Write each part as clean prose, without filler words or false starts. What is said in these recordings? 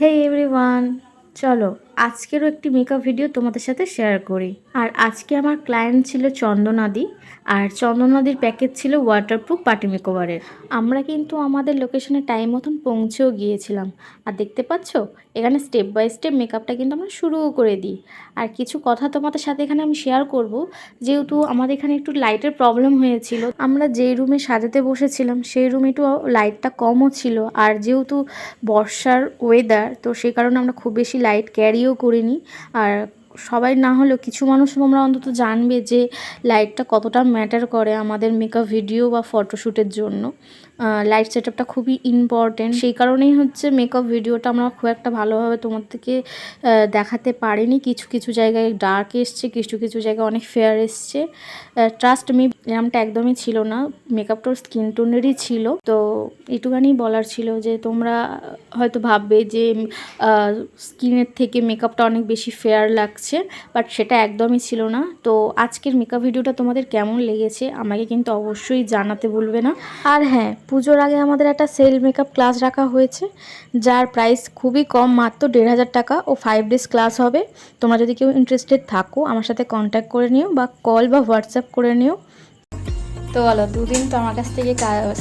হেই everyone, চলো আজকেরও একটি makeup video তোমাদের সাথে শেয়ার করি। আর আজকে আমার ক্লায়েন্ট ছিল চন্দনাদি, আর চন্দনাদির প্যাকেজ ছিল ওয়াটারপ্রুফ পার্টি মেকওভারের। আমরা কিন্তু আমাদের লোকেশনে টাইম মতন পৌঁছেও গিয়েছিলাম। আর দেখতে পাচ্ছ এখানে স্টেপ বাই স্টেপ মেকআপটা কিন্তু আমরা শুরুও করে দিই। আর কিছু কথা তোমাদের সাথে এখানে আমি শেয়ার করব, যেহেতু আমাদের এখানে একটু লাইটের প্রবলেম হয়েছিল। আমরা যেই রুমে সাজাতে বসেছিলাম সেই রুমে একটু লাইটটা কমও ছিল, আর যেহেতু বর্ষার ওয়েদার, তো সেই কারণে আমরা খুব বেশি লাইট ক্যারিও করিনি। আর সবাই না হলেও কিছু মানুষ তোমরা অন্তত জানবে যে লাইটটা কতটা ম্যাটার করে আমাদের মেকআপ ভিডিও বা ফটোশ্যুটের জন্য। লাইট সেটআপটা খুবই ইম্পর্টেন্ট, সেই কারণেই হচ্ছে মেকআপ ভিডিওটা আমরা খুব একটা ভালোভাবে তোমাদেরকে দেখাতে পারিনি। কিছু কিছু জায়গায় ডার্ক এসছে, কিছু কিছু জায়গায় অনেক ফেয়ার এসছে। ট্রাস্ট মি, এরমটা একদমই ছিল না, মেকআপটার স্কিন টোনেরই ছিল। তো একটুখানি বলার ছিল যে তোমরা হয়তো ভাববে যে স্কিনের থেকে মেকআপটা অনেক বেশি ফেয়ার লাগছে, বাট সেটা একদমই ছিল না। তো আজকের মেকআপ ভিডিওটা তোমাদের কেমন লেগেছে আমাকে কিন্তু অবশ্যই জানাতে ভুলবে না। আর হ্যাঁ, পুজোর আগে আমাদের একটা সেল মেকআপ ক্লাস রাখা হয়েছে, যার প্রাইস খুবই কম, মাত্র ১,৫০০ টাকা, ও 5 ডেজ ক্লাস হবে। তোমরা যদি কেউ ইন্টারেস্টেড থাকো আমার সাথে কন্ট্যাক্ট করে নিও, বা কল বা হোয়াটসঅ্যাপ করে নিও। তো বলো, দুদিন তো আমার কাছ থেকে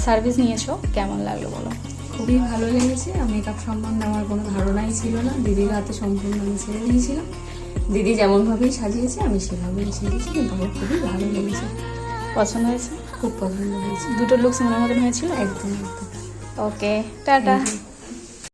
সার্ভিস নিয়েছো, কেমন লাগলো বলো? খুবই ভালো লেগেছে। মেকআপ সম্বন্ধে আমার কোনো ধারণাই ছিল না, দিদির হাতে সম্পূর্ণ আমি ছেড়ে দিয়েছিলাম। দিদি যেমনভাবেই সাজিয়েছে আমি সেভাবেই সেজেছি, কিন্তু আমার খুবই ভালো লেগেছে। পছন্দ হয়েছে? খুব পছন্দ হয়েছে। দুটো লুকস মনের মতন হয়েছিল? একদম একদম। ওকে, টাটা।